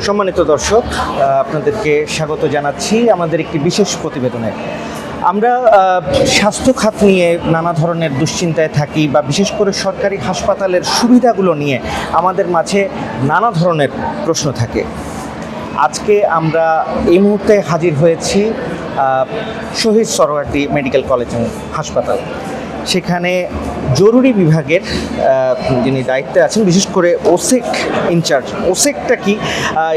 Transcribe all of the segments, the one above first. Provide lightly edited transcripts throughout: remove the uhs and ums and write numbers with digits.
সম্মানিত দর্শক, আপনাদেরকে স্বাগত জানাচ্ছি আমাদের একটি বিশেষ প্রতিবেদনে। আমরা স্বাস্থ্য খাত নিয়ে নানা ধরনের দুশ্চিন্তায় থাকি বা বিশেষ করে সরকারি হাসপাতালের সুবিধাগুলো নিয়ে আমাদের মাঝে নানা ধরনের প্রশ্ন থাকে। আজকে আমরা এই মুহূর্তে হাজির হয়েছি শহীদ সরোয়ার্দী মেডিকেল কলেজ অ্যান্ড হাসপাতাল। সেখানে জরুরি বিভাগের যিনি দায়িত্বে আছেন, বিশেষ করে ওসেক ইনচার্জ। ওসেকটা কি,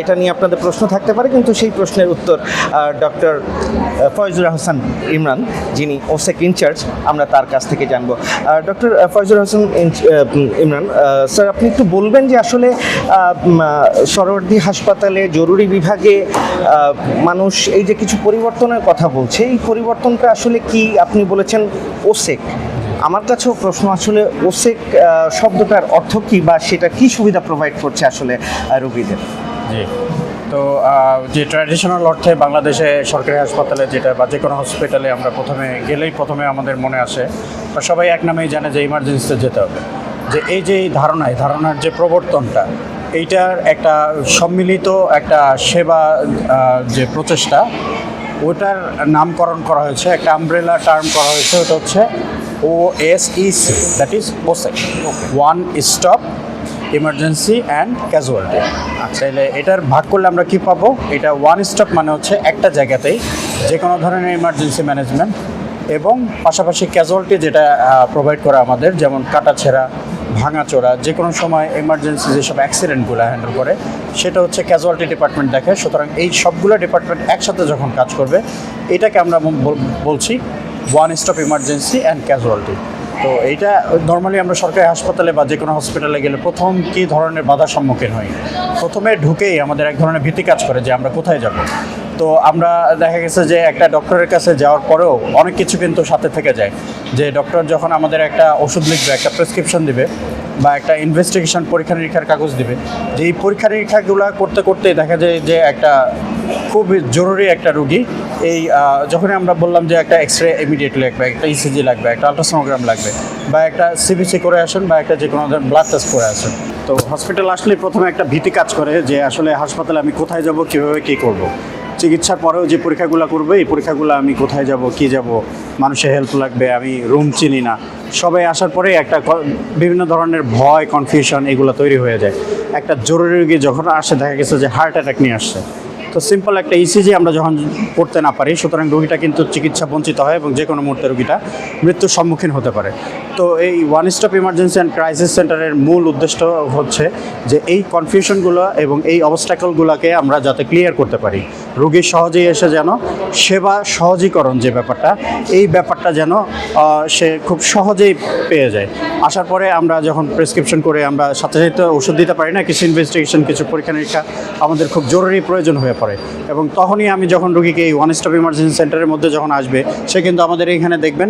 এটা নিয়ে আপনাদের প্রশ্ন থাকতে পারে, কিন্তু সেই প্রশ্নের উত্তর ডক্টর ফয়জুর হাসান ইমরান, যিনি ওসেক ইনচার্জ, আমরা তার কাছ থেকে জানবো। ডক্টর ফয়জুর হাসান ইমরান স্যার, আপনি একটু বলবেন যে আসলে সরোয়ার্দী হাসপাতালে জরুরি বিভাগে মানুষ এই যে কিছু পরিবর্তনের কথা বলছে, এই পরিবর্তনটা আসলে কি? আপনি বলেছেন ওসেক, আমার কাছেও প্রশ্ন, আসলে ওসেক শব্দটার অর্থ কী বা সেটা কি সুবিধা প্রোভাইড করছে আসলে রোগীদের? জি, তো যে ট্র্যাডিশনাল অর্থে বাংলাদেশে সরকারি হাসপাতালে যেটা বা যে কোনো হসপিটালে আমরা প্রথমে আমাদের মনে আসে বা সবাই এক নামেই জানে যে ইমার্জেন্সিতে যেতে হবে। যে এই যে ধারণার যে প্রবর্তনটা, এইটার একটা সম্মিলিত একটা সেবা যে প্রচেষ্টা, ওটার নামকরণ করা হয়েছে, একটা আমব্রেলা টার্ম করা হয়েছে, ওটা হচ্ছে OSEC, that is OSEC, one stop emergency and casualty. তাইলে এটার ভাগ করলে আমরা কি পাবো? এটা ওয়ান স্টপ মানে হচ্ছে একটা জায়গাতেই যে কোনো ধরনের ইমার্জেন্সি ম্যানেজমেন্ট, এবং পাশাপাশি ক্যাজুয়ালিটি যেটা প্রোভাইড করা আমাদের, যেমন কাটাছেঁড়া, ভাঙাচোরা, যে কোনো সময় ইমার্জেন্সি যেসব অ্যাক্সিডেন্টগুলো হ্যান্ডেল করে, সেটা হচ্ছে ক্যাজুয়ালিটি ডিপার্টমেন্ট দেখে। সুতরাং এই সবগুলো ডিপার্টমেন্ট একসাথে যখন কাজ করবে, এটাকে আমরা বলছি one stop emergency and casualty. তো এইটা নর্মালি আমরা সরকারি হাসপাতালে বা যে কোনো হসপিটালে গেলে প্রথম কী ধরনের বাধার সম্মুখীন হই? প্রথমে ঢুকেই আমাদের এক ধরনের ভীতি কাজ করে যে আমরা কোথায় যাব। তো আমরা দেখা গেছে যে একটা ডক্টরের কাছে যাওয়ার পরেও অনেক কিছু কিন্তু সাথে থেকে যায়। যে ডক্টর যখন আমাদের একটা ওষুধ লিখবে, একটা প্রেসক্রিপশন দিবে বা একটা ইনভেস্টিগেশন পরীক্ষা নিরীক্ষার কাগজ দিবে, যে এই পরীক্ষা নিরীক্ষাগুলো করতে করতেই দেখা যায় যে একটা খুব জরুরি একটা রুগী, এই যখনই আমরা বললাম যে একটা এক্স রে ইমিডিয়েট লাগবে, একটা ইসিজি লাগবে, একটা আলট্রাসোনোগ্রাম লাগবে, বা একটা সিবিসি করে আসেন, বা একটা যে কোনো ধরনের ব্লাড টেস্ট করে আসেন, তো হসপিটাল আসলে প্রথমে একটা ভীতি কাজ করে যে আসলে হাসপাতালে আমি কোথায় যাব, কীভাবে কী করব। চিকিৎসার পরেও যে পরীক্ষাগুলো করবো, এই পরীক্ষাগুলো আমি কোথায় যাব, কী যাব, মানুষের হেল্প লাগবে, আমি রুম চিনি না, সবাই আসার পরে একটা বিভিন্ন ধরনের ভয়, কনফিউশন এগুলো তৈরি হয়ে যায়। একটা জরুরি রোগী যখন আসে, দেখা গেছে যে হার্ট অ্যাটাক নিয়ে আসছে, তো সিম্পল একটা ইসিজি আমরা যখন করতে না পারি, সুতরাং রোগীটা কিন্তু চিকিৎসা বঞ্চিত হয় এবং যে কোনো মুহূর্তে রোগীটা মৃত্যুর সম্মুখীন হতে পারে। তো এই one stop emergency and crisis সেন্টারের মূল উদ্দেশ্য হচ্ছে যে এই কনফিউশনগুলো এবং এই অবস্ট্যাকলগুলোকে আমরা যাতে ক্লিয়ার করতে পারি, রোগী সহজেই এসে যেন সেবা সহজীকরণ যে ব্যাপারটা, এই ব্যাপারটা যেন সে খুব সহজেই পেয়ে যায়। আসার পরে আমরা যখন প্রেসক্রিপশন করে আমরা সাথে সাথে ওষুধ দিতে পারি না, কিছু ইনভেস্টিগেশন, কিছু পরীক্ষা নিরীক্ষা আমাদের খুব জরুরি প্রয়োজন হয়ে পড়ে, এবং তখনই আমি যখন রোগীকে এই ওয়ান স্টপ ইমার্জেন্সি সেন্টারের মধ্যে যখন আসবে, সে কিন্তু আমাদের এইখানে দেখবেন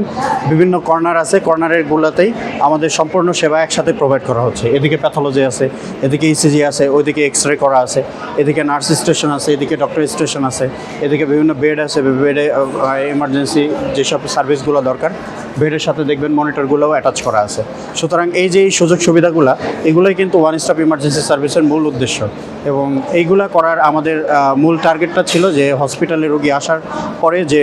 বিভিন্ন কর্নার আছে, কর্নারেরগুলোতেই আমাদের সম্পূর্ণ সেবা একসাথে প্রোভাইড করা হচ্ছে। এদিকে প্যাথোলজি আছে, এদিকে ইসিজি আছে, ওইদিকে এক্স রে করা আছে, এদিকে নার্স স্টেশন আছে, এদিকে ডক্টর স্টেশন আছে, এদিকে বিভিন্ন বেড আছে, বেডে ইমার্জেন্সি যেসব সার্ভিসগুলো দরকার, বেডের সাথে দেখবেন মনিটরগুলোও অ্যাটাচ করা আছে। সুতরাং এই যে এই সুযোগ সুবিধাগুলো, এগুলোই কিন্তু ওয়ান স্টপ ইমার্জেন্সি সার্ভিসের মূল উদ্দেশ্য, এবং এইগুলা করার আমাদের মূল টার্গেটটা ছিল যে হসপিটালে রোগী আসার পরে যে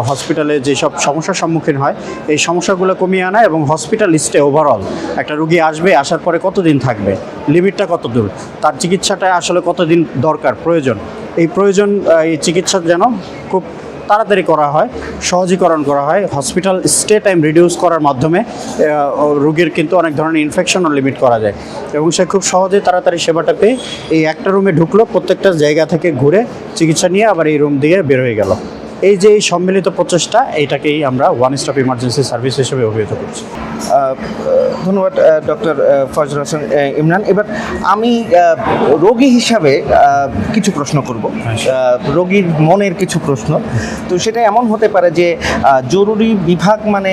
হসপিটালে যেসব সমস্যার সম্মুখীন হয়, এই সমস্যাগুলো কমিয়ে আনা, এবং হসপিটাল স্টে ওভারঅল একটা রোগী আসবে, আসার পরে কতদিন থাকবে, লিমিটটা কত দূর, তার চিকিৎসাটা আসলে কতদিন দরকার, প্রয়োজন, এই চিকিৎসা যেন খুব তাড়াতাড়ি করা হয়, সহজীকরণ করা হয়। হসপিটাল স্টে টাইম রিডিউস করার মাধ্যমে রোগীর কিন্তু অনেক ধরনের ইনফেকশনও লিমিট করা যায়, এবং সে খুব সহজে তাড়াতাড়ি সেবাটা পেয়ে এই একটা রুমে ঢুকলো, প্রত্যেকটা জায়গা থেকে ঘুরে চিকিৎসা নিয়ে আবার এই রুম দিয়ে বের হয়ে গেল। এই যে এই সম্মিলিত প্রচেষ্টা, এইটাকেই আমরা ওয়ান স্টপ ইমার্জেন্সি সার্ভিস হিসেবে অভিহিত করছি। ধন্যবাদ ডক্টর ফয়জুর হাসান ইমরান। এবার আমি রোগী হিসাবে কিছু প্রশ্ন করব, রোগীর মনের কিছু প্রশ্ন। তো সেটা এমন হতে পারে যে জরুরি বিভাগ মানে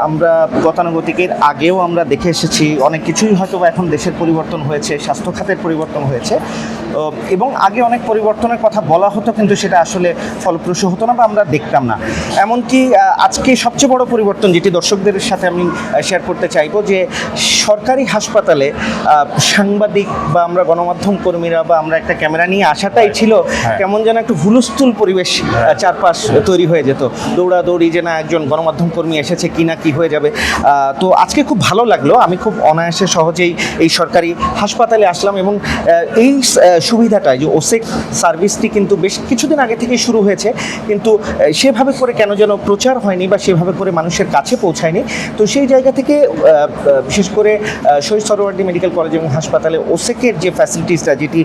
আমরা গতানুগতিকের আগেও আমরা দেখে এসেছি, অনেক কিছুই হয়তো এখন দেশের পরিবর্তন হয়েছে, স্বাস্থ্য খাতের পরিবর্তন হয়েছে, এবং আগে অনেক পরিবর্তনের কথা বলা হতো, কিন্তু সেটা আসলে ফলপ্রসূ হতো না বা আমরা দেখতাম না। এমনকি আজকে সবচেয়ে বড় পরিবর্তন যেটি দর্শকদের সাথে আমি শেয়ার করতে চাইবো, যে সরকারি হাসপাতালে সাংবাদিক বা আমরা গণমাধ্যম কর্মীরা বা আমরা একটা ক্যামেরা নিয়ে আসাটাই ছিল কেমন যেন একটু হুলস্থুল পরিবেশ চারপাশ তৈরি হয়ে যেত, দৌড়াদৌড়ি যে না একজন গণমাধ্যম কর্মী এসেছে কি না কি হয়ে যাবে। তো আজকে খুব ভালো লাগলো, আমি খুব অনায়াসে সহজেই এই সরকারি হাসপাতালে আসলাম এবং এই সুবিধাটা যে ওসেক সার্ভিসটি কিন্তু বেশ কিছুদিন আগে থেকে শুরু হয়েছে, কিন্তু সেভাবে করে কেন যেন প্রচার হয়নি বা সেভাবে করে মানুষের কাছে পৌঁছায়নি। তো সেই জায়গা থেকে বিশেষ করে শহীদ সরোয়ার্দী মেডিকেল কলেজ এবং হাসপাতালে ওসেকের যে ফ্যাসিলিটিসটা, যেটি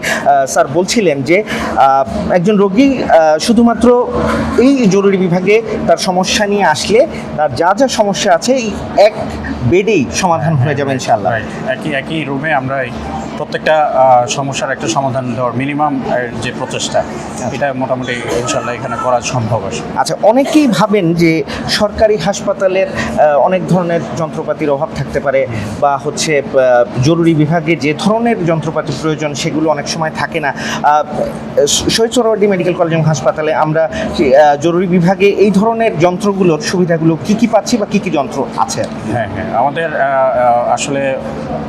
স্যার বলছিলেন যে একজন রোগী শুধুমাত্র এই জরুরি বিভাগে তার সমস্যা নিয়ে আসলে তার যা যা সমস্যা আছে এই এক বেডেই সমাধান হয়ে যাবে ইনশাআল্লাহ। একই রুমে আমরা প্রত্যেকটা সমস্যার একটা সমাধান দেওয়ার মিনিমাম যে প্রচেষ্টা, এটা মোটামুটি ইনশাল্লাহ এখানে করা সম্ভব আছে। আচ্ছা, অনেকেই ভাবেন যে সরকারি হাসপাতালের অনেক ধরনের যন্ত্রপাতির অভাব থাকতে পারে বা হচ্ছে জরুরি বিভাগে যে ধরনের যন্ত্রপাতি প্রয়োজন সেগুলো অনেক সময় থাকে না। শহীদ সোহরাওয়ার্দী মেডিকেল কলেজ এবং হাসপাতালে আমরা জরুরি বিভাগে এই ধরনের যন্ত্রগুলোর সুবিধাগুলো কি কি পাচ্ছি বা কি কি যন্ত্র আছে? হ্যাঁ, আমাদের আসলে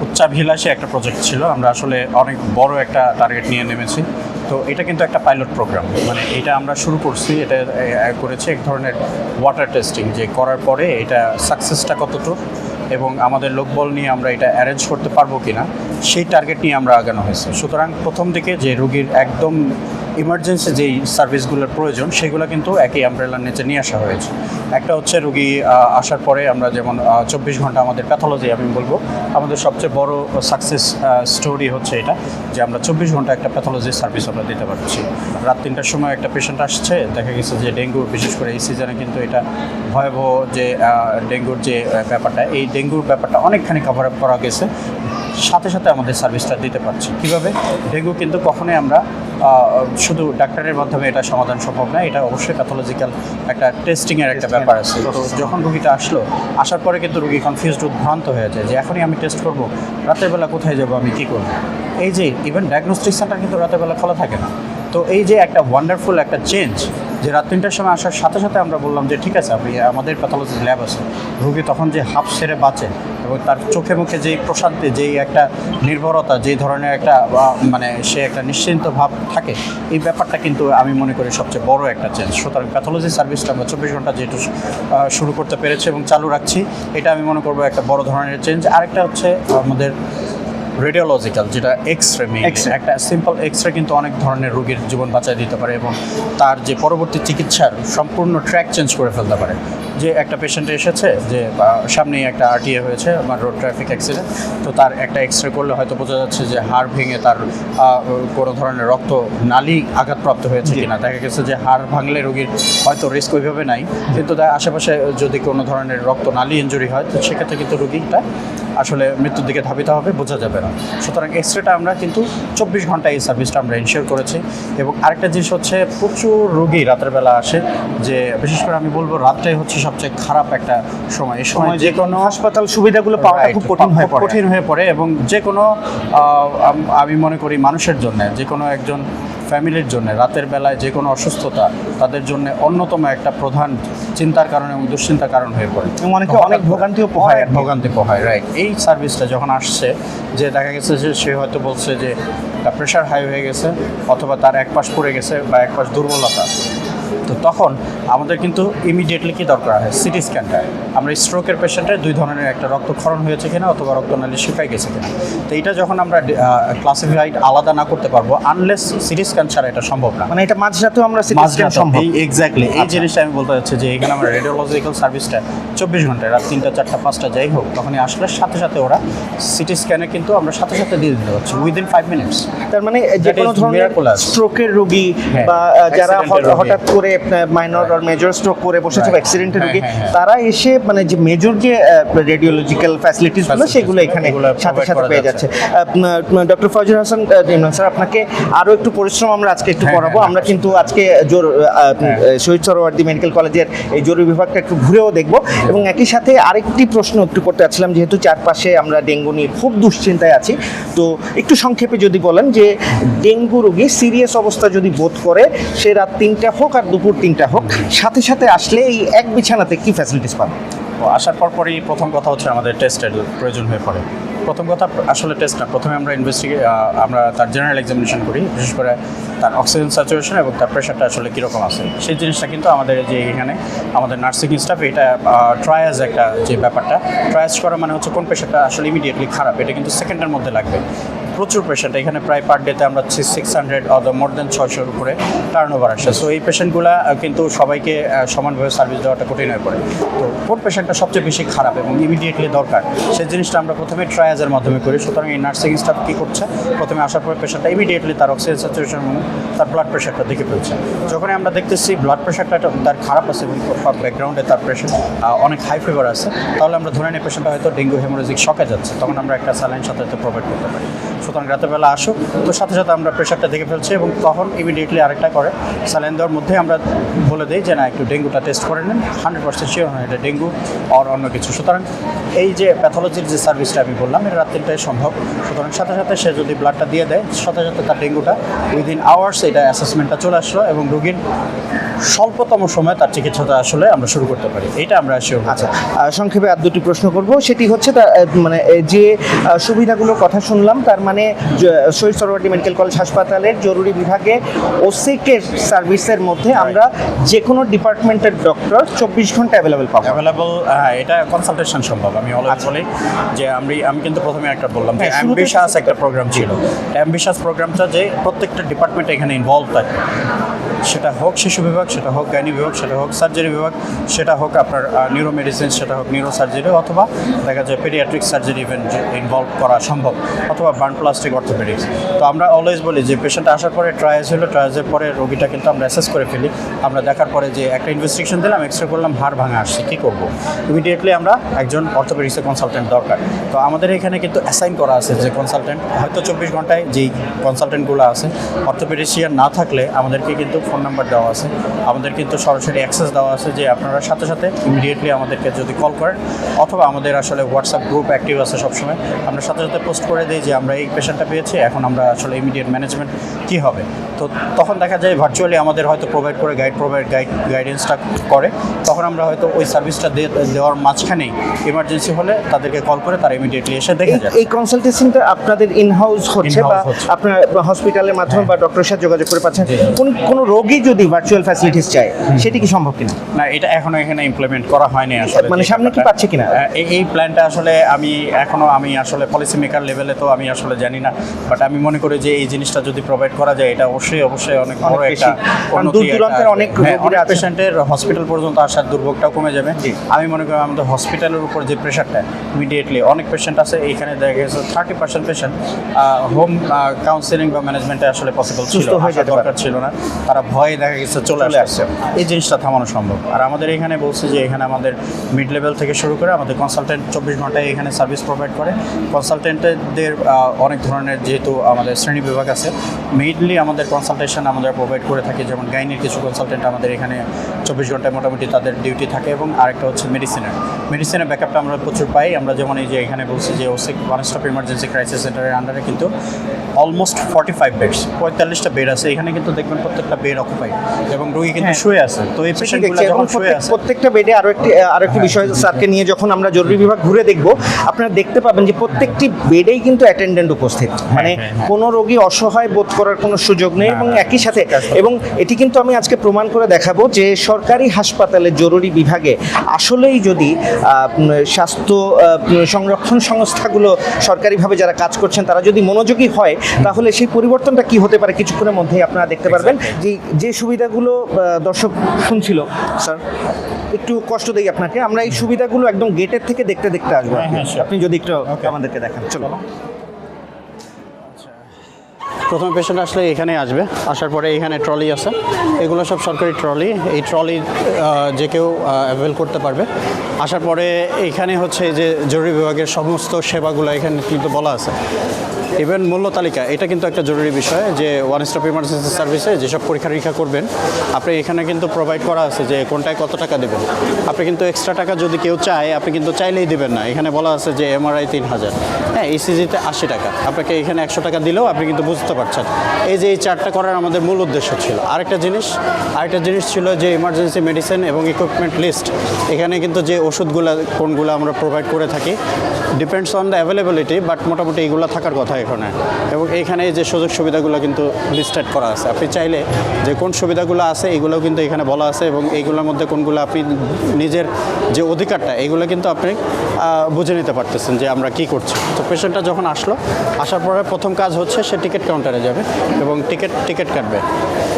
উচ্চাভিলাষী একটা প্রজেক্ট ছিল, আমরা আসলে অনেক বড় একটা টার্গেট নিয়ে নেমেছি। তো এটা কিন্তু একটা পাইলট প্রোগ্রাম, মানে এটা আমরা শুরু করছি, এটা করেছে এক ধরনের ওয়াটার টেস্টিং, যে করার পরে এটা সাকসেসটা কতটুকু এবং আমাদের লোকবল নিয়ে আমরা এটা অ্যারেঞ্জ করতে পারবো কিনা সেই টার্গেট নিয়ে আমরা আগানো হয়েছে। সুতরাং প্রথম দিকে যে রোগীর একদম ইমার্জেন্সি যেই সার্ভিসগুলোর প্রয়োজন সেগুলো কিন্তু একই আমব্রেলার নিচে নিয়ে আসা হয়েছে। একটা হচ্ছে রোগী আসার পরে আমরা যেমন 24 ঘন্টা আমাদের প্যাথোলজি, আমি বলবো আমাদের সবচেয়ে বড় সাকসেস স্টোরি হচ্ছে এটা, যে আমরা 24 ঘন্টা একটা প্যাথোলজি সার্ভিস আমরা দিতে পারছি। রাত 3টার সময় একটা পেশেন্ট আসছে, দেখা গেছে যে ডেঙ্গুর, বিশেষ করে এই সিজনে কিন্তু এটা ভয়াবহ যে ডেঙ্গুর যে ব্যাপারটা, এই ডেঙ্গুর ব্যাপারটা অনেকখানি কভার আপ করা গেছে, সাথে সাথে আমাদের সার্ভিসটা দিতে পারছি। কীভাবে? ডেঙ্গু কিন্তু কখনোই আমরা শুধু ডাক্তারের মাধ্যমে এটা সমাধান সম্ভব না, এটা অবশ্যই প্যাথোলজিক্যাল একটা টেস্টিংয়ের একটা ব্যাপার আছে। তো যখন রোগীটা আসার পরে কিন্তু রোগী কনফিউজড, উদ্ভ্রান্ত হয়ে যায় যে এখনই আমি টেস্ট করব, রাতের বেলা কোথায় যাব, আমি কী করব। এই যে ইভেন ডায়াগনস্টিক সেন্টার কিন্তু রাতের বেলা খোলা থাকে না। তো এই যে একটা ওয়ান্ডারফুল একটা চেঞ্জ, যে রাত 3টার সময় আসার সাথে সাথে আমরা বললাম যে ঠিক আছে, আপনি আমাদের প্যাথোলজি ল্যাব আছে, রোগী তখন যে হাফ সেরে বাঁচে এবং তার চোখে মুখে যেই প্রশান্তি, যেই একটা নির্ভরতা, যেই ধরনের একটা মানে সে একটা নিশ্চিন্ত ভাব থাকে, এই ব্যাপারটা কিন্তু আমি মনে করি সবচেয়ে বড় একটা চেঞ্জ। সুতরাং প্যাথোলজি সার্ভিসটা আমরা 24 ঘন্টা যেহেতু শুরু করতে পেরেছি এবং চালু রাখছি, এটা আমি মনে করবো একটা বড় ধরনের চেঞ্জ। আরেকটা হচ্ছে আমাদের রেডিওলজিক্যাল, যেটা এক্সরে, একটা সিম্পল এক্সরে কিন্তু অনেক ধরনের রোগীর জীবন বাঁচায় দিতে পারে এবং তার যে পরবর্তী চিকিৎসার সম্পূর্ণ ট্র্যাক চেঞ্জ করে ফেলতে পারে। যে একটা পেশেন্ট এসেছে, যে সামনেই একটা আরটিএ হয়েছে, আমার রোড ট্রাফিক অ্যাক্সিডেন্ট, তো তার একটা এক্সরে করলে হয়তো বোঝা যাচ্ছে যে হাড় ভেঙে তার কোনো ধরনের রক্ত নালী আঘাতপ্রাপ্ত হয়েছে কিনা। দেখা গেছে যে হাড় ভাঙলে রোগীর হয়তো রিস্ক ওইভাবে নাই, কিন্তু তার আশেপাশে যদি কোনো ধরনের রক্ত নালী ইনজুরি হয়, তো সেক্ষেত্রে কিন্তু রোগীটা আসলে মৃত্যুর দিকে ধাবিত হবে, বোঝা যাবে না। সুতরাং এক্সরেটা আমরা কিন্তু 24 ঘন্টা এই সার্ভিসটা আমরা ইনশিওর করেছি। এবং আরেকটা জিনিস হচ্ছে, প্রচুর রোগী রাতের বেলা আসে, যে বিশেষ করে আমি বলবো রাতটাই হচ্ছে সবচেয়ে খারাপ একটা সময়। এই সময় যে কোনো হাসপাতাল সুবিধাগুলো পাওয়াটা খুব কঠিন হয়ে পড়ে এবং যে কোনো আমি মনে করি মানুষের জন্য, যে কোনো একজন ফ্যামিলির জন্য রাতের বেলায় যে কোনো অসুস্থতা তাদের জন্য অন্যতম একটা প্রধান চিন্তার কারণ এবং দুশ্চিন্তার কারণ হয়ে পড়ে। অনেক ভোগান্তি পোহায়, রাইট। এই সার্ভিসটা যখন আসছে, যে দেখা গেছে যে সে হয়তো বলছে যে প্রেশার হাই হয়ে গেছে, অথবা তার এক পাশ পড়ে গেছে বা এক পাশ দুর্বলতা, তো তখন আমাদের কিন্তু ইমিডিয়েটলি কী দরকার হয়? সিটি স্ক্যানটা। আমরা স্ট্রোকের পেশেন্টের 2 ধরনের, একটা রক্তক্ষরণ হয়েছে কিনা অথবা রক্তনালী শুকাই গেছে কিনা। তো এটা যখন আমরা ক্লাসিফাইড আলাদা না করতে পারবো, আনলেস সিটি স্ক্যান ছাড়া এটা সম্ভব না। মানে এটা মাঝরাতেও আমরা সিটি স্ক্যান সম্ভব। এক্স্যাক্টলি এই জিনিসটা আমি বলতে চাচ্ছি, যে এখানে আমরা রেডিওলজিক্যাল সার্ভিসটা 24 ঘন্টায়, রাত 3টা 4টা 5টা যাই হোক, তখনই আসলে সাথে সাথে ওরা সিটি স্ক্যানে কিন্তু আমরা সাথে সাথে দিয়ে দিতে পারছি উইদিন 5 মিনিটস। তার মানে যে কোনো ধরনের স্ট্রোকের রোগী বা যারা হঠাৎ করে মাইনর আর মেজর স্ট্রোক করে বসেছে বা অ্যাক্সিডেন্টের রোগী, তারা এসে মানে যে মেজর যে রেডিওলজিক্যাল ফ্যাসিলিটিসগুলো সেগুলো এখানে সাথে সাথে পেয়ে যাচ্ছে। ডক্টর ফয়জুল হাসান স্যার, আপনাকে আরও একটু পরিশ্রম আমরা আজকে একটু করাবো। আমরা কিন্তু আজকে শহীদ সোহরাওয়ার্দী মেডিকেল কলেজের এই জরুরি বিভাগটা একটু ঘুরেও দেখবো এবং একই সাথে আরেকটি প্রশ্ন একটু করতে চাচ্ছিলাম, যেহেতু চারপাশে আমরা ডেঙ্গু নিয়ে খুব দুশ্চিন্তায় আছি, তো একটু সংক্ষেপে যদি বলেন যে ডেঙ্গু রোগী সিরিয়াস অবস্থা যদি বোধ করে সে রাত 3টা হোক আর দুপুর 3টা হোক, সাথে সাথে আসলে এই এক বিছানাতে কি ফ্যাসিলিটিস পাবে? তো আসার পরই প্রথম কথা হচ্ছে আমাদের টেস্টের প্রয়োজন হয়ে পড়ে। প্রথম কথা আসলে টেস্ট না, প্রথমে আমরা আমরা তার জেনারেল এক্সামিনেশন করি, বিশেষ করে তার অক্সিজেন স্যাচুরেশন এবং তার প্রেশারটা আসলে কীরকম আছে সেই জিনিসটা কিন্তু আমাদের যে এখানে আমাদের নার্সিং স্টাফ এটা ট্রায়াজ একটা যে ব্যাপারটা, ট্রায়াজ করা মানে হচ্ছে কোন পেশেন্টটা আসলে ইমিডিয়েটলি খারাপ, এটা কিন্তু সেকেন্ডের মধ্যে লাগবে। প্রচুর পেশেন্ট এখানে প্রায় পার ডেতে আমরা 600 অথবা মোর দেন 600-র উপরে টার্ন ওভার আসে। সো এই পেশেন্টগুলো কিন্তু সবাইকে সমানভাবে সার্ভিস দেওয়াটা কঠিন হয়ে পড়ে। তো কোন পেশেন্টটা সবচেয়ে বেশি খারাপ এবং ইমিডিয়েটলি দরকার সেই জিনিসটা আমরা প্রথমে ট্রায়াজের মাধ্যমে করি। সুতরাং এই নার্সিং স্টাফ কী করছে, প্রথমে আসার পরে পেশেন্টটা ইমিডিয়েটলি তার অক্সিজেন স্যাচুরেশন এবং তার ব্লাড প্রেশারটা দেখে ফেলছে। যখনই আমরা দেখতেছি ব্লাড প্রেশারটা তার খারাপ আছে এবং ব্যাকগ্রাউন্ডে তার প্রেশার অনেক হাই ফিভার আছে, তাহলে আমরা ধরে নিই পেশেন্টটা হয়তো ডেঙ্গু হেমোরেজিক শকে যাচ্ছে, তখন আমরা একটা স্যালাইন সাথে প্রোভাইড করতে পারি। সুতরাং রাতেরবেলা আসুক, তো সাথে সাথে আমরা প্রেশারটা দেখে ফেলছি এবং তখন ইমিডিয়েটলি আরেকটা করে স্যালাইন দেওয়ার মধ্যে আমরা বলে দিই যে না একটু ডেঙ্গুটা টেস্ট করে নেন, 100% শিওর হয় এটা ডেঙ্গু আর অন্য কিছু। সুতরাং এই যে প্যাথোলজির যে সার্ভিসটা আমি বললাম এটা রাত 3টায় সম্ভব। সুতরাং সাথে সাথে সে যদি ব্লাডটা দিয়ে দেয়, সাথে সাথে তার ডেঙ্গুটা উইদিন আওয়ার্স এটা অ্যাসেসমেন্টটা চলে আসলো এবং রোগীর স্বল্পতম সময়ে তার চিকিৎসাটা আসলে আমরা শুরু করতে পারি। এইটা আমরা শিওর। আচ্ছা, সংক্ষেপে আর দুটি প্রশ্ন করব। সেটি হচ্ছে মানে যে সুবিধাগুলোর কথা শুনলাম, তার মানে শহীদ সরওয়ার্দী মেডিকেল কলেজ হাসপাতালের জরুরি বিভাগে ওসিকের সার্ভিসের মধ্যে আমরা যে কোনো ডিপার্টমেন্টের ডক্টর 24 ঘন্টা অ্যাভেলেবেল পাবো। এটা কনসালটেশন সম্ভব। আমি অলরেডি বলি যে আমি কিন্তু প্রথমে একটা বললাম যে শুরুতে অ্যাম্বিশাস একটা প্রোগ্রাম ছিল। অ্যাম্বিশাস প্রোগ্রামটা যে প্রত্যেকটা ডিপার্টমেন্ট এখানে ইনভলভ থাকে, সেটা হোক শিশু বিভাগ, সেটা হোক গাইনি বিভাগ, সেটা হোক সার্জারি বিভাগ, সেটা হোক আপনার নিউরো মেডিসিন, সেটা হোক নিউরো সার্জারি, অথবা দেখা যায় পেডিয়াট্রিক সার্জারি ইভেন্ট ইনভলভ করা সম্ভব, অথবা বার্ন প্লাস্টিক অর্থোপেডিক্স। তো আমরা অলওয়েজ বলি যে পেশেন্ট আসার পরে ট্রায়াজ হলো, ট্রায়াজের পরে রোগীটা কিন্তু আমরা অ্যাসেস করে ফেলি। আমরা দেখার পরে যে একটা ইনভেস্টিগেশন দিলাম, এক্সরে করলাম, হাড় ভাঙা আসছে, কী করবো, ইমিডিয়েটলি আমরা একজন অর্থোপেডিক্সের কনসালটেন্ট দরকার। তো আমাদের এখানে কিন্তু অ্যাসাইন করা আছে যে কনসালটেন্ট হয়তো 24 ঘন্টায় যেই কনসালটেন্টগুলো আছে, অর্থোপেডিশিয়ান না থাকলে আমাদেরকে কিন্তু ফোন নাম্বার দেওয়া আছে, আমাদের কিন্তু সরাসরি অ্যাক্সেস দেওয়া আছে যে আপনারা সাথে সাথে ইমিডিয়েটলি আমাদেরকে যদি কল করেন, অথবা আমাদের আসলে হোয়াটসঅ্যাপ গ্রুপ অ্যাক্টিভ আছে সবসময়, আমরা সাথে সাথে পোস্ট করে দিই যে আমরা এই পেশেন্টটা পেয়েছি, এখন আমরা আসলে ইমিডিয়েট ম্যানেজমেন্ট কী হবে। তো তখন দেখা যায় ভার্চুয়ালি আমাদের হয়তো প্রোভাইড করে গাইডেন্সটা করে, তখন আমরা হয়তো ওই সার্ভিসটা দেওয়ার মাঝখানেই ইমার্জেন্সি হলে তাদেরকে কল করে তারা ইমিডিয়েটলি এসে দেখে যায়। এই কনসালটেশনটা আপনাদের ইনহাউস হচ্ছে বা আপনার হসপিটালের মাধ্যমে বা ডক্টরের সাথে যোগাযোগ করে পাচ্ছেন? কোন রোগী যদি ভার্চুয়াল ফ্যাসিলিটিস চায় সেটি কি সম্ভব কিনা? না, এটা এখনো এখানে ইমপ্লিমেন্ট করা হয়নি আসলে। মানে সামনে কি পাচ্ছে কিনা এই প্ল্যানটা আসলে আমি আসলে পলিসি মেকার লেভেলে তো আমি আসলে জানি না, বাট আমি মনে করি যে এই জিনিসটা যদি প্রোভাইড করা যায় এটা অবশ্যই অনেক বড় একটা উন্নতি। অনেক পেশেন্টের হসপিটাল পর্যন্ত আসার দুর্ভোগটাও কমে যাবে। আমি মনে করি আমাদের হসপিটালের উপর যে প্রেশারটা ইমিডিয়েটলি, অনেক পেশেন্ট আছে এইখানে দেখা গেছে 30% পেশেন্ট হোম কাউন্সিলিং বা ম্যানেজমেন্টে আসলে পসিবল ছিল, দরকার ছিল না, তারা ভয়ে দেখা গেছে চলে আসছে। এই জিনিসটা থামানো সম্ভব। আর আমাদের এখানে বলছি যে এখানে আমাদের মিড লেভেল থেকে শুরু করে আমাদের কনসালটেন্ট 24 ঘন্টায় এখানে সার্ভিস প্রোভাইড করে। কনসালটেন্টদের অনেক ধরনের যেহেতু আমাদের শ্রেণী বিভাগ আছে, মেইনলি আমাদের কনসালটেশন আমরা প্রোভাইড করে থাকি। যেমন গাইনির কিছু কনসালটেন্ট আমাদের এখানে 24 ঘন্টায় মোটামুটি তাদের ডিউটি থাকে, এবং আরেকটা হচ্ছে মেডিসিনের ব্যাকআপটা আমরা প্রচুর পাই। আমরা যেমন এই যে এখানে বলছি যে ওসিক ওয়ান স্টপ ইমার্জেন্সি ক্রাইসিস সেন্টারের আন্ডারে কিন্তু অলমোস্ট 45 বেডস, 45টা বেড আছে এখানে, কিন্তু দেখবেন প্রত্যেকটা বেড অকুপাই এবং রোগী কিন্তু শুয়ে আছে। তো এই পেশেন্টগুলো যখন শুয়ে আছে, প্রত্যেকটা বেডে আরেকটি বিষয় স্যারকে নিয়ে যখন আমরা জরুরি বিভাগ ঘুরে দেখব, আপনারা দেখতে পাবেন যে প্রত্যেকটি বেডেই কিন্তু অ্যাটেন্ডেন্ট উপস্থিত। মানে কোনো রোগী অসহায় বোধ করার কোনো সুযোগ নেই। এবং একই সাথে এবং এটি কিন্তু আমি আজকে প্রমাণ করে দেখাবো যে সরকারি হাসপাতালের জরুরি বিভাগে আসলেই যদি স্বাস্থ্য সংরক্ষণ সংস্থাগুলো সরকারিভাবে যারা কাজ করছেন তারা যদি মনোযোগী হয়, তাহলে সেই পরিবর্তনটা কি হতে পারে কিছুক্ষণের মধ্যেই আপনারা দেখতে পারবেন। যে সুবিধাগুলো দর্শক শুনছিল, স্যার একটু কষ্ট দেই আপনাকে, আমরা এই সুবিধাগুলো একদম গেটের থেকে দেখতে আসবো। আপনি যদি একটু আমাদেরকে দেখান। চলো। প্রথমে পেশেন্ট আসলে এখানে আসবে, আসার পরে এখানে ট্রলি আছে, এগুলো সব সরকারি ট্রলি। এই ট্রলি যে কেউ অ্যাভেল করতে পারবে। আসার পরে এখানে হচ্ছে যে জরুরি বিভাগের সমস্ত সেবাগুলো এখানে কিন্তু বলা আছে। ইভেন মূল্য তালিকা এটা কিন্তু একটা জরুরি বিষয়, যে ওয়ান স্টপ ইমার্জেন্সি সার্ভিসে যেসব পরীক্ষা নিরীক্ষা করবেন আপনি এখানে কিন্তু প্রোভাইড করা আছে যে কোনটায় কত টাকা দেবেন। আপনি কিন্তু এক্সট্রা টাকা যদি কেউ চায় আপনি কিন্তু চাইলেই দেবেন না, এখানে বলা আছে যে এমআরআই 3000, হ্যাঁ ইসিজিতে 80 টাকা, আপনাকে এখানে 100 টাকা দিলেও আপনি কিন্তু বুঝতে পারছেন। এই যে এই চার্টটা করার আমাদের মূল উদ্দেশ্য ছিল। আরেকটা জিনিস ছিল যে ইমার্জেন্সি মেডিসিন এবং ইকুইপমেন্ট লিস্ট, এখানে কিন্তু যে ওষুধগুলো কোনগুলো আমরা প্রোভাইড করে থাকি depends on the availability, but মোটামুটি এইগুলো থাকার কথা এখানে। এবং এইখানে যে সুযোগ সুবিধাগুলো কিন্তু লিস্টেড করা আছে, আপনি চাইলে যে কোন সুবিধাগুলো আছে এগুলোও কিন্তু এখানে বলা আছে, এবং এইগুলোর মধ্যে কোনগুলো আপনি নিজের যে অধিকারটা এগুলো কিন্তু আপনি বুঝে নিতে পারতেছেন যে আমরা কি করছি। তো পেশেন্টটা যখন আসার পরে প্রথম কাজ হচ্ছে সে টিকিট কাউন্টারে যাবে এবং টিকিট কাটবে।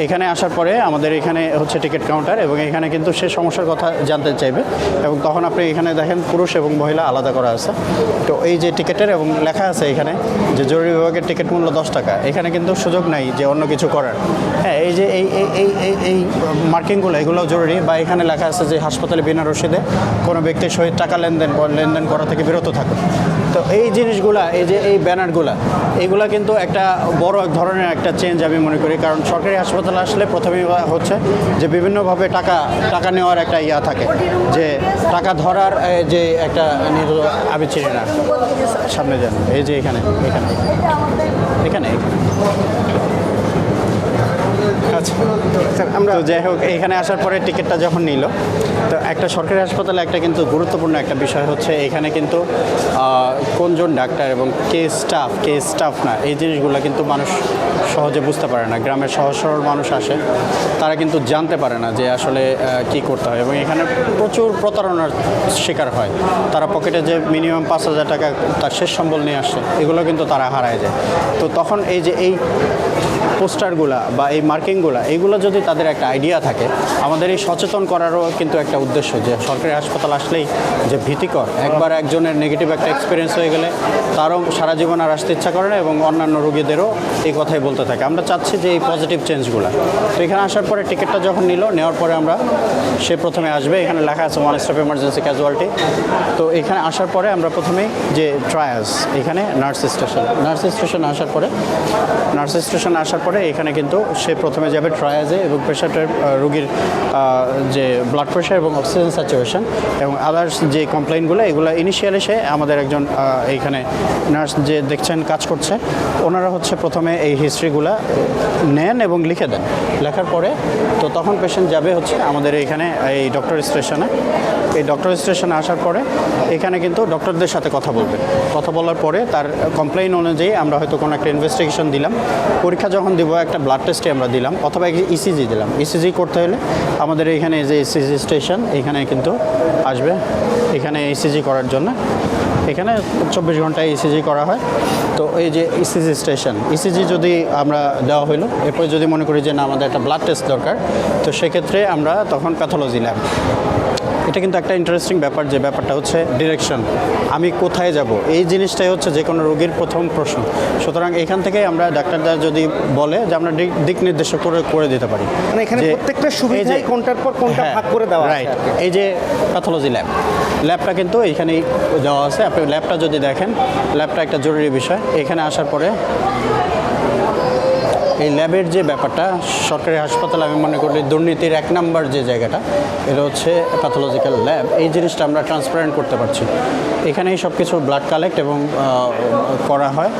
এখানে আসার পরে আমাদের এখানে হচ্ছে টিকিট কাউন্টার, এবং এখানে কিন্তু সে সমস্যার কথা জানতে চাইবে, এবং তখন আপনি এখানে দেখেন পুরুষ এবং মহিলা আলাদা করা আছে। তো এই যে টিকিটের এবং লেখা আছে এখানে যে জরুরি বিভাগের টিকিট মূল্য 10 টাকা, এখানে কিন্তু সুযোগ নাই যে অন্য কিছু করার। হ্যাঁ, এই যে এই মার্কিংগুলো এগুলোও জরুরি, বা এখানে লেখা আছে যে হাসপাতালে বিনা রসিদে কোনো ব্যক্তির সহিত টাকা লেনদেন করা থেকে বিরত থাকুন। তো এই জিনিসগুলা, এই যে এই ব্যানারগুলা, এগুলা কিন্তু একটা বড় এক ধরনের একটা চেঞ্জ আমি মনে করি। কারণ সরকারি হাসপাতালে আসলে প্রথমেই হচ্ছে যে বিভিন্নভাবে টাকা নেওয়ার একটা ইয়া থাকে, যে টাকা ধরার যে একটা আমি চিনি না, সামনে যান, এই যে এখানে আচ্ছা স্যার, আমরা যাই হোক এখানে আসার পরে টিকিটটা যখন নিল, তো একটা সরকারি হাসপাতালে একটা কিন্তু গুরুত্বপূর্ণ একটা বিষয় হচ্ছে এখানে কিন্তু কোনজন ডাক্তার এবং কে স্টাফ না, এই জিনিসগুলো কিন্তু মানুষ সহজে বুঝতে পারে না। গ্রামের সহজ সরল মানুষ আসে, তারা কিন্তু জানতে পারে না যে আসলে কি করতে হয়, এবং এখানে প্রচুর প্রতারণার শিকার হয়। তারা পকেটে যে মিনিমাম 5000 টাকা তার শেষ সম্বল নিয়ে আসে, এগুলো কিন্তু তারা হারায় যায়। তো তখন এই যে এই পোস্টারগুলা বা এই মার্কিংগুলা, এইগুলো যদি তাদের একটা আইডিয়া থাকে, আমাদের এই সচেতন করারও কিন্তু একটা উদ্দেশ্য, যে সরকারি হাসপাতাল আসলেই যে ভীতিকর, একবার একজনের নেগেটিভ একটা এক্সপিরিয়েন্স হয়ে গেলে তারও সারা জীবন আর আসতে ইচ্ছা করে না, এবং অন্যান্য রোগীদেরও এই কথাই বলতে থাকে। আমরা চাচ্ছি যে এই পজিটিভ চেঞ্জগুলো। তো এখানে আসার পরে টিকিটটা যখন নেওয়ার পরে সে প্রথমে আসবে, এখানে লেখা আছে ওয়ান স্টপ এমার্জেন্সি ক্যাজুয়ালিটি। তো এখানে আসার পরে আমরা প্রথমেই যে ট্রায়ালস, এখানে নার্স স্টেশন আসার পরে এখানে কিন্তু সে প্রথমে যাবে ট্রায়াজে, এবং পেশেন্টের রোগীর যে ব্লাড প্রেশার এবং অক্সিজেন স্যাচুরেশন এবং আদার্স যে কমপ্লেইনগুলো, এগুলো ইনিশিয়ালি সে আমাদের একজন এইখানে নার্স যে দেখছেন কাজ করছে, ওনারা হচ্ছে প্রথমে এই হিস্ট্রিগুলো নেন এবং লিখে দেন। লেখার পরে তো তখন পেশেন্ট যাবে হচ্ছে আমাদের এইখানে এই ডক্টর স্টেশনে। এই ডক্টর স্টেশনে আসার পরে এখানে কিন্তু ডক্টরদের সাথে কথা বলার পরে তার কমপ্লেইন অনুযায়ী আমরা হয়তো কোনো একটা ইনভেস্টিগেশন দিলাম। পরীক্ষা যখন দিব একটা ব্লাড টেস্টে আমরা দিলাম, অথবা ইসিজি দিলাম। ইসিজি করতে হলে আমাদের এইখানে যে ইসিজি স্টেশন, এখানে কিন্তু আসবে, এখানে ইসিজি করার জন্য এখানে 24 ঘন্টায় ইসিজি করা হয়। তো এই যে ইসিজি স্টেশন, ইসিজি যদি আমরা দেওয়া হলো, এরপরে যদি মনে করি যে না আমাদের একটা ব্লাড টেস্ট দরকার, তো সেক্ষেত্রে আমরা তখন প্যাথোলজি ল্যাব। এটা কিন্তু একটা ইন্টারেস্টিং ব্যাপার, যে ব্যাপারটা হচ্ছে ডিরেকশন, আমি কোথায় যাব, এই জিনিসটাই হচ্ছে যে কোনো রোগীর প্রথম প্রশ্ন। সুতরাং এখান থেকে আমরা ডাক্তাররা যদি বলে যে আমরা দিক নির্দেশ করে দিতে পারি, মানে এখানে প্রত্যেকটা সুবিধা কোনটার পর কোনটা ভাগ করে দেওয়া রাইট। এই যে প্যাথোলজি ল্যাবটা কিন্তু এখানেই দেওয়া আছে। আপনি ল্যাবটা যদি দেখেন, ল্যাবটা একটা জরুরি বিষয়। এখানে আসার পরে এই ল্যাবের যে ব্যাপারটা, সরকারি হাসপাতালে আমি মনে করি দুর্নীতির 1 নাম্বার যে জায়গাটা, এটা হচ্ছে প্যাথোলজিক্যাল ল্যাব। এই জিনিসটা আমরা ট্রান্সপারেন্ট করতে পারছি। এখানেই সব কিছু ব্লাড কালেক্ট এবং করা হয়।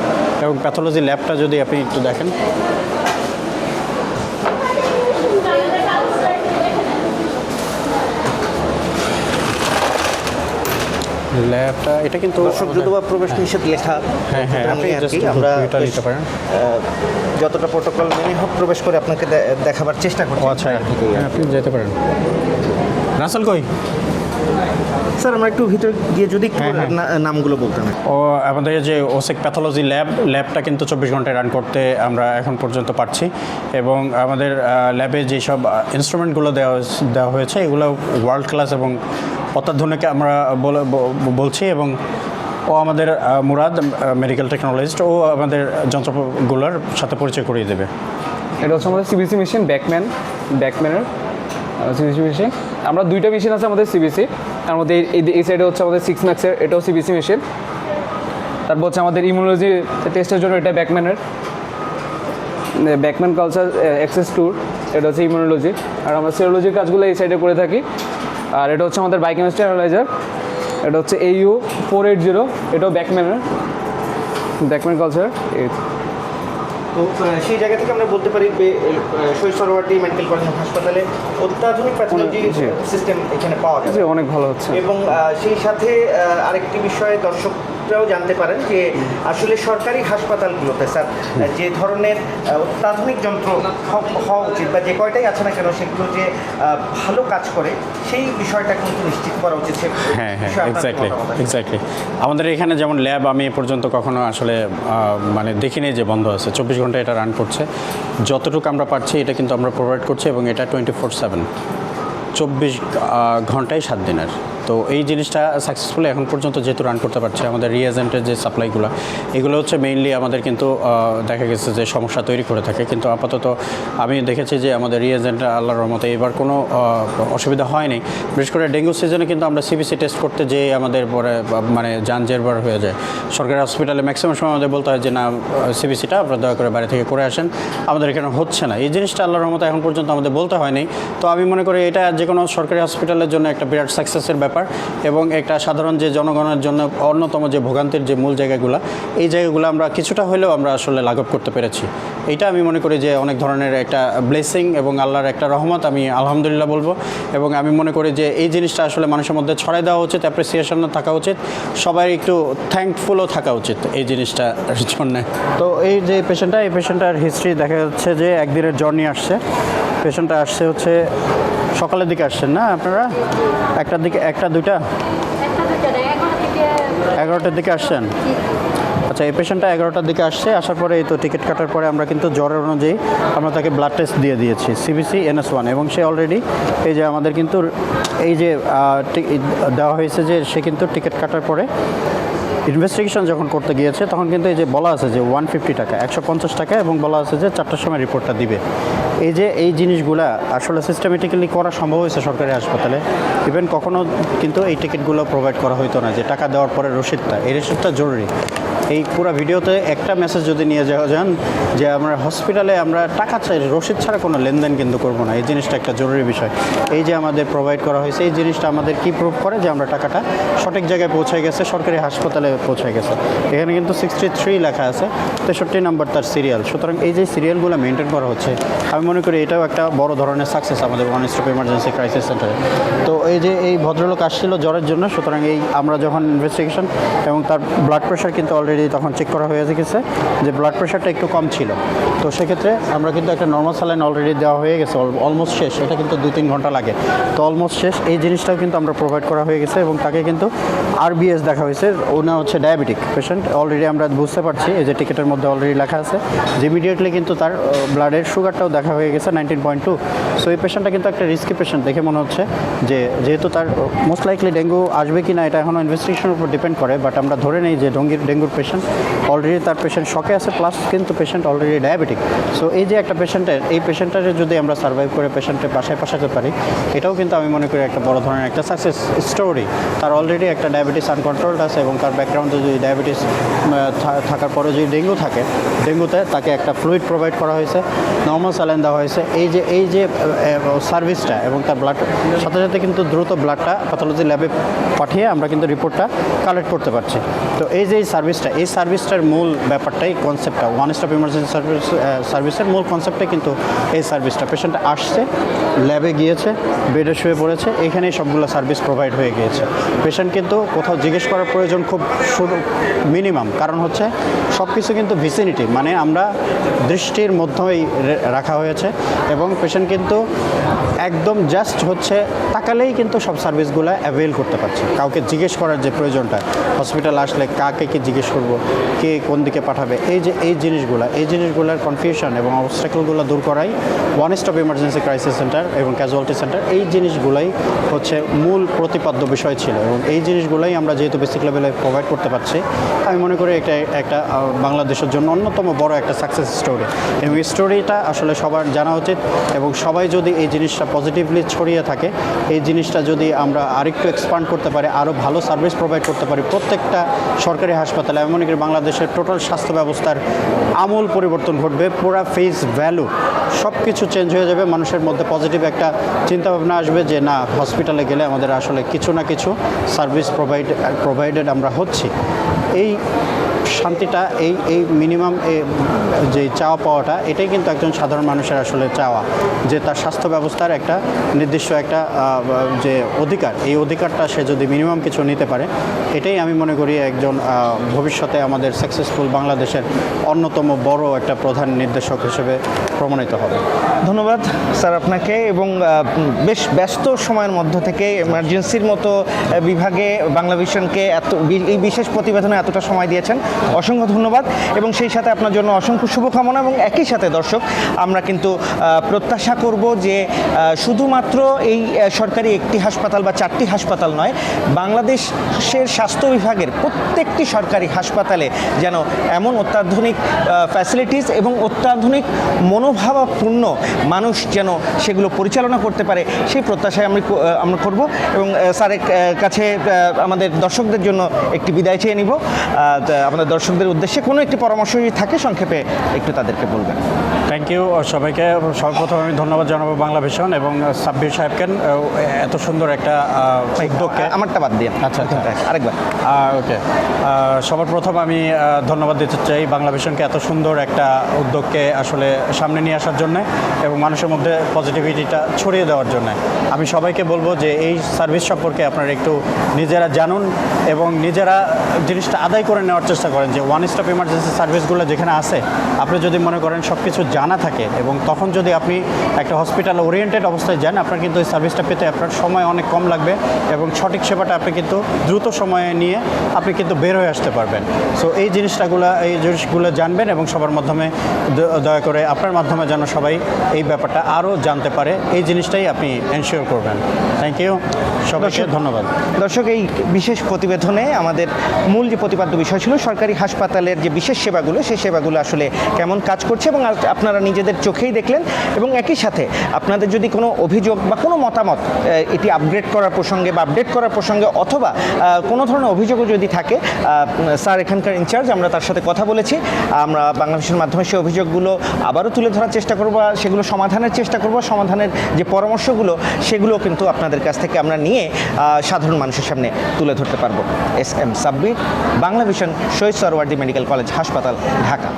এবং প্যাথোলজি ল্যাবটা যদি আপনি একটু দেখেন, ল্যাবটা এটা কিন্তু দর্শক যদিও প্রবেশ নিষেধ লেখা, হ্যাঁ আপনি আপনি আর কি আমরা এটা নিতে পারেন, যতটা প্রোটোকল মেনে হোক প্রবেশ করে আপনাকে দেখাবার চেষ্টা করছি। আচ্ছা আপনি যেতে পারেন। রাসেল কই? স্যার আমরা একটু ভিতরে গিয়ে যদি নামগুলো বলতাম। আমাদের যে ওসেক প্যাথোলজি ল্যাবটা কিন্তু 24 ঘন্টায় রান করতে আমরা এখন পর্যন্ত পারছি, এবং আমাদের ল্যাবে যেসব ইনস্ট্রুমেন্টগুলো দেওয়া হয়েছে এগুলো ওয়ার্ল্ড ক্লাস এবং অত্যাধুনিক আমরা বলছি। এবং আমাদের মুরাদ মেডিকেল টেকনোলজিস্ট, আমাদের যন্ত্রগুলোর সাথে পরিচয় করিয়ে দেবে। এটা হচ্ছে আমাদের সিবিসি মেশিন, ব্যাকম্যানের সিবিসি মেশিন। আমরা 2টা মেশিন আছে আমাদের সিবিসি, তার মধ্যে এই সাইডে হচ্ছে আমাদের 6 ম্যাক্সের, এটাও সিবিসি মেশিন। তারপর হচ্ছে আমাদের ইমিউনোলজি টেস্টের জন্য এটা ব্যাকম্যান কালচার অ্যাক্সেস ট্যুর, এটা হচ্ছে ইমিউনোলজি। আর আমরা সিরোলজির কাজগুলো এই সাইডে করে থাকি। আর এটা হচ্ছে আমাদের বায়োকেমিস্ট্রি অ্যানালাইজার, এটা হচ্ছে AU 480, এটাও ব্যাকম্যান কালচার। তো সেই জায়গা থেকে আমরা বলতে পারি যে শহীদ সরোয়ার্দী মেডিকেল কলেজ হাসপাতালে অত্যাধুনিক প্যাথোলজি জি। সিস্টেম এখানে পাওয়া যায় জি, অনেক ভালো হচ্ছে। এবং সেই সাথে আরেকটি বিষয়ে দর্শকরাও জানতে পারেন যে আসলে সরকারি হাসপাতালগুলোতে স্যার যে ধরনের অত্যাধুনিক যন্ত্র হওয়া উচিত বা যে কয়টাই আছে না কেন সেগুলো যে ভালো কাজ করে সেই বিষয়টা কিন্তু নিশ্চিত করা উচিত। হ্যাঁ, এক্স্যাক্টলি। আমাদের এখানে যেমন ল্যাব আমি এ পর্যন্ত কখনো আসলে মানে দেখিনি যে বন্ধ আছে, 24 ঘন্টা এটা রান করছে। যতটুকু আমরা পারছি এটা কিন্তু আমরা প্রোভাইড করছি, এবং এটা 24/7, 24 ঘন্টায় 7 দিনের। তো এই জিনিসটা সাকসেসফুলি এখন পর্যন্ত যেহেতু রান করতে পারছে, আমাদের রিএজেন্টের যে সাপ্লাইগুলো এগুলো হচ্ছে মেইনলি আমাদের কিন্তু দেখা গেছে যে সমস্যা তৈরি করে থাকে, কিন্তু আপাতত আমি দেখেছি যে আমাদের রিএজেন্ট আল্লাহর রহমতে এবার কোনো অসুবিধা হয়নি। বিশেষ করে ডেঙ্গু সিজনে কিন্তু আমরা সিবিসি টেস্ট করতে যেয়ে আমাদের পরে মানে যান জেরবার হয়ে যায়। সরকারি হসপিটালে ম্যাক্সিমাম সময় আমাদের বলতে হয় যে না, সিবিসিটা আপনারা দয়া করে বাইরে থেকে করে আসেন, আমাদের এখানে হচ্ছে না। এই জিনিসটা আল্লাহর রহমতে এখন পর্যন্ত আমাদের বলতে হয়নি। তো আমি মনে করি এটা যে কোনো সরকারি হসপিটালের জন্য একটা বিরাট সাকসেসের ব্যাপার, এবং একটা সাধারণ যে জনগণের জন্য অন্যতম যে ভোগান্তির যে মূল জায়গাগুলো, এই জায়গাগুলো আমরা কিছুটা হলেও আমরা আসলে লাঘব করতে পেরেছি। এইটা আমি মনে করি যে অনেক ধরনের একটা ব্লেসিং এবং আল্লাহর একটা রহমত, আমি আলহামদুলিল্লাহ বলবো। এবং আমি মনে করি যে এই জিনিসটা আসলে মানুষের মধ্যে ছড়াই দেওয়া উচিত, অ্যাপ্রিসিয়েশনও থাকা উচিত, সবাই একটু থ্যাঙ্কফুলও থাকা উচিত এই জিনিসটার জন্যে। তো এই যে এই পেশেন্টটার হিস্ট্রি দেখা যাচ্ছে যে একদিনের জ্বর নিয়ে আসছে। পেশেন্টটা আসছে হচ্ছে সকালের দিকে আসছেন না আপনারা? একটার দিকে, একটা দুইটা 11টার দিকে আসছেন? আচ্ছা, এই পেশেন্টটা 11টার দিকে আসছে। আসার পরে এই তো টিকিট কাটার পরে আমরা কিন্তু জ্বরের অনুযায়ী আমরা তাকে ব্লাড টেস্ট দিয়ে দিয়েছি CBC NS1, এবং সে অলরেডি এই যে আমাদের কিন্তু এই যে দেওয়া হয়েছে যে সে কিন্তু টিকিট কাটার পরে ইনভেস্টিগেশন যখন করতে গিয়েছে তখন কিন্তু এই যে বলা আছে যে 150 টাকা, 150 টাকা, এবং বলা আছে যে 4টার সময় রিপোর্টটা দিবে। এই জিনিসগুলা আসলে সিস্টেমেটিক্যালি করা সম্ভব হয়েছে সরকারি হাসপাতালে। ইভেন কখনো কিন্তু এই টিকিটগুলো প্রোভাইড করা হতো না, যে টাকা দেওয়ার পরে রসিদটা, এই রসিদটা জরুরি। এই পুরো ভিডিওতে একটা মেসেজ যদি নিয়ে যাওয়া যান যে আমরা হসপিটালে আমরা টাকা চাই, রসিদ ছাড়া কোনো লেনদেন কিন্তু করবো না, এই জিনিসটা একটা জরুরি বিষয়। এই যে আমাদের প্রোভাইড করা হয়েছে, এই জিনিসটা আমাদের কি প্রুভ করে যে আমরা টাকাটা সঠিক জায়গায় পৌঁছে গেছে, সরকারি হাসপাতালে পৌঁছে গেছে। এখানে কিন্তু 63 লেখা আছে, 63 নাম্বার তার সিরিয়াল। সুতরাং এই যে সিরিয়ালগুলো মেনটেন করা হচ্ছে, আমি মনে করি এটাও একটা বড় ধরনের সাকসেস আমাদের ওয়ান স্টপ এমার্জেন্সি ক্রাইসিস সেন্টারে। তো এই যে এই ভদ্রলোক আসছিল জ্বরের জন্য, সুতরাং এই আমরা যখন ইনভেস্টিগেশন এবং তার ব্লাড প্রেশার কিন্তু অলরেডি তখন চেক করা হয়ে গেছে যে ব্লাড প্রেশারটা একটু কম ছিল। তো সেক্ষেত্রে আমরা কিন্তু একটা নর্মাল স্যালাইন অলরেডি দেওয়া হয়ে গেছে, অলমোস্ট শেষ। এটা কিন্তু 2-3 ঘন্টা লাগে, তো অলমোস্ট শেষ। এই জিনিসটাও কিন্তু আমরা প্রোভাইড করা হয়ে গেছে, এবং তাকে কিন্তু RBS দেখা হয়েছে। ওনার হচ্ছে ডায়াবেটিক পেশেন্ট, অলরেডি আমরা বুঝতে পারছি এই যে টিকিটের মধ্যে অলরেডি লেখা আছে যে ইমিডিয়েটলি কিন্তু তার ব্লাডের সুগারটাও দেখা হয়ে গেছে 19.2। সো এই পেশেন্টটা কিন্তু একটা রিস্কি পেশেন্ট দেখে মনে হচ্ছে, যে যেহেতু তার মোস্ট লাইকলি ডেঙ্গু আসবে কি না এটা এখনও ইনভেস্টিগেশনের উপর ডিপেন্ড করে, বাট আমরা ধরে নেই যে ডেঙ্গুর পেশেন্ট অলরেডি, তার পেশেন্ট শকে আছে, প্লাস কিন্তু পেশেন্ট অলরেডি ডায়াবেটিক। সো এই যে একটা পেশেন্টের, এই পেশেন্টের যদি আমরা সার্ভাইভ করে পেশেন্টের বাসায় পাঠাতে পারি, এটাও কিন্তু আমি মনে করি একটা বড় ধরনের একটা সাকসেস স্টোরি। তার অলরেডি একটা ডায়াবেটিস আনকন্ট্রোলড আছে, এবং তার ব্যাকগ্রাউন্ডে যদি ডায়াবেটিস থাকার পরে যদি ডেঙ্গু থাকে, ডেঙ্গুতে তাকে একটা ফ্লুইড প্রোভাইড করা হয়েছে, নর্মাল স্যালাইন দেওয়া হয়েছে। এই যে সার্ভিসটা, এবং তার ব্লাড সাথে সাথে কিন্তু দ্রুত ব্লাডটা প্যাথোলজি ল্যাবে পাঠিয়ে আমরা কিন্তু রিপোর্টটা কালেক্ট করতে পারছি। তো এই যে এই সার্ভিসটার মূল ব্যাপারটাই, কনসেপ্টটা ওয়ান স্টপ ইমার্জেন্সি সার্ভিসের মূল কনসেপ্টটাই কিন্তু এই সার্ভিসটা। পেশেন্টটা আসছে, ল্যাবে গিয়েছে, বেডে শুয়ে পড়েছে, এখানেই সবগুলো সার্ভিস প্রোভাইড হয়ে গিয়েছে। পেশেন্ট কিন্তু কোথাও জিজ্ঞেস করার প্রয়োজন খুব মিনিমাম, কারণ হচ্ছে সব কিছু কিন্তু ভিসিনিটি, মানে আমরা দৃষ্টির মধ্যেই রাখা হয়েছে, এবং পেশেন্ট কিন্তু একদম জাস্ট হচ্ছে তাকালেই কিন্তু সব সার্ভিসগুলো অ্যাভেল করতে পারছে। কাউকে জিজ্ঞেস করার যে প্রয়োজনটা, হসপিটাল আসলে কাকে কি জিজ্ঞেস করব, কে কোন দিকে পাঠাবে, এই জিনিসগুলোর কনফিউশন এবং অবস্ট্রাকলগুলো দূর করাই one stop emergency crisis centre এবং ক্যাজুয়ালিটি সেন্টার। এই জিনিসগুলোই হচ্ছে মূল প্রতিপাদ্য বিষয় ছিল, এবং এই জিনিসগুলোই আমরা যেহেতু বেসিক লেভেলে প্রোভাইড করতে পারছি, আমি মনে করি এটা একটা বাংলাদেশের জন্য অন্যতম বড় একটা সাকসেস স্টোরি। এবং এই স্টোরিটা আসলে সবার জানা উচিত, এবং সবাই যদি এই জিনিসটা পজিটিভলি ছড়িয়ে থাকে, এই জিনিসটা যদি আমরা আরেকটু এক্সপান্ড করতে পারি, আরও ভালো সার্ভিস প্রোভাইড করতে পারি প্রত্যেকটা সরকারি হাসপাতালে, আমি মনে করি বাংলাদেশের টোটাল স্বাস্থ্য ব্যবস্থার আমূল পরিবর্তন ঘটবে। পুরা ফেস ভ্যালু সব কিছু চেঞ্জ হয়ে যাবে। মানুষের মধ্যে পজিটিভ একটা চিন্তাভাবনা আসবে যে না, হসপিটালে গেলে আমাদের আসলে কিছু না কিছু সার্ভিস প্রোভাইডেড আমরা হচ্ছি। এই শান্তিটা, এই মিনিমাম যে চাওয়া পাওয়াটা, এটাই কিন্তু একজন সাধারণ মানুষের আসলে চাওয়া, যে তার স্বাস্থ্য ব্যবস্থার একটা নির্দিষ্ট একটা যে অধিকার, এই অধিকারটা সে যদি মিনিমাম কিছু নিতে পারে, এটাই আমি মনে করি একজন ভবিষ্যতে আমাদের সাকসেসফুল বাংলাদেশের অন্যতম বড় একটা প্রধান নির্দেশক হিসেবে প্রমাণিত হবে। ধন্যবাদ স্যার আপনাকে, এবং বেশ ব্যস্ত সময়ের মধ্য থেকে এমার্জেন্সির মতো বিভাগে বাংলা ভিশনকে এই বিশেষ প্রতিবেদনে এতটা সময় দিয়েছেন, অসংখ্য ধন্যবাদ। এবং সেই সাথে আপনার জন্য অসংখ্য শুভকামনা। এবং একই সাথে দর্শক, আমরা কিন্তু প্রত্যাশা করব যে শুধুমাত্র এই সরকারি একটি হাসপাতাল বা 4টি হাসপাতাল নয়, বাংলাদেশের স্বাস্থ্য বিভাগের প্রত্যেকটি সরকারি হাসপাতালে যেন এমন অত্যাধুনিক ফ্যাসিলিটিস এবং অত্যাধুনিক মনোভাবপূর্ণ মানুষ যেন সেগুলো পরিচালনা করতে পারে, সেই প্রত্যাশায় আমরা করব। এবং স্যারের কাছে আমাদের দর্শকদের জন্য একটি বিদায় চেয়ে নিব। আমাদের দর্শকদের উদ্দেশ্যে কোনো একটি পরামর্শ যদি থাকে সংক্ষেপে একটু তাদেরকে বলবেন। থ্যাংক ইউ সবাইকে। সর্বপ্রথম আমি ধন্যবাদ জানাবো বাংলা ভিশন এবং সাব্বির সাহেবকে এত সুন্দর একটা উদ্যোগকে। আমারটা বাদ দিয়ে আচ্ছা, আরেকবার। ওকে, সবার প্রথম আমি ধন্যবাদ দিতে চাই বাংলা ভিশনকে এত সুন্দর একটা উদ্যোগকে আসলে সামনে নিয়ে আসার জন্য এবং মানুষের মধ্যে পজিটিভিটিটা ছড়িয়ে দেওয়ার জন্য। আমি সবাইকে বলবো যে এই সার্ভিস সম্পর্কে আপনারা একটু নিজেরা জানুন এবং নিজেরা জিনিসটা আদায় করে নেওয়ার চেষ্টা করেন। যে ওয়ান স্টপ ইমার্জেন্সি সার্ভিসগুলো যেখানে আছে, আপনি যদি মনে করেন সব কিছু জানা থাকে এবং তখন যদি আপনি একটা হসপিটাল ওরিয়েন্টেড অবস্থায় যান, আপনার কিন্তু এই সার্ভিসটা পেতে আপনার সময় অনেক কম লাগবে এবং সঠিক সেবাটা আপনি কিন্তু দ্রুত সময়ে নিয়ে আপনি কিন্তু বের হয়ে আসতে পারবেন। সো এই জিনিসগুলো জানবেন এবং সবার মাধ্যমে দয়া করে আপনার মাধ্যমে যেন সবাই এই ব্যাপারটা আরও জানতে পারে, এই জিনিসটাই আপনি এনশিওর করবেন। থ্যাংক ইউ সবাইকে, ধন্যবাদ। দর্শক, এই বিশেষ প্রতিবেদনে আমাদের মূল যে প্রতিপাদ্য বিষয় ছিল সরকারি হাসপাতালের যে বিশেষ সেবাগুলো, সেই সেবাগুলো আসলে কেমন কাজ করছে এবং আপনারা নিজেদের চোখেই দেখলেন। এবং একই সাথে আপনাদের যদি কোনো অভিযোগ বা কোনো মতামত এটি আপগ্রেড করার প্রসঙ্গে বা আপডেট করার প্রসঙ্গে অথবা কোনো ধরনের অভিযোগও যদি থাকে, স্যার এখানকার ইনচার্জ, আমরা তার সাথে কথা বলেছি। আমরা বাংলা ভিশনের মাধ্যমে সেই অভিযোগগুলো আবারও তুলে ধরার চেষ্টা করব, সেগুলো সমাধানের চেষ্টা করব। সমাধানের যে পরামর্শগুলো, সেগুলো কিন্তু আপনাদের কাছ থেকে আমরা নিয়ে সাধারণ মানুষের সামনে তুলে ধরতে পারবো। S M Sabbir, Bangla vision, Shaheed Suhrawardy medical college হাসপাতাল, ঢাকা।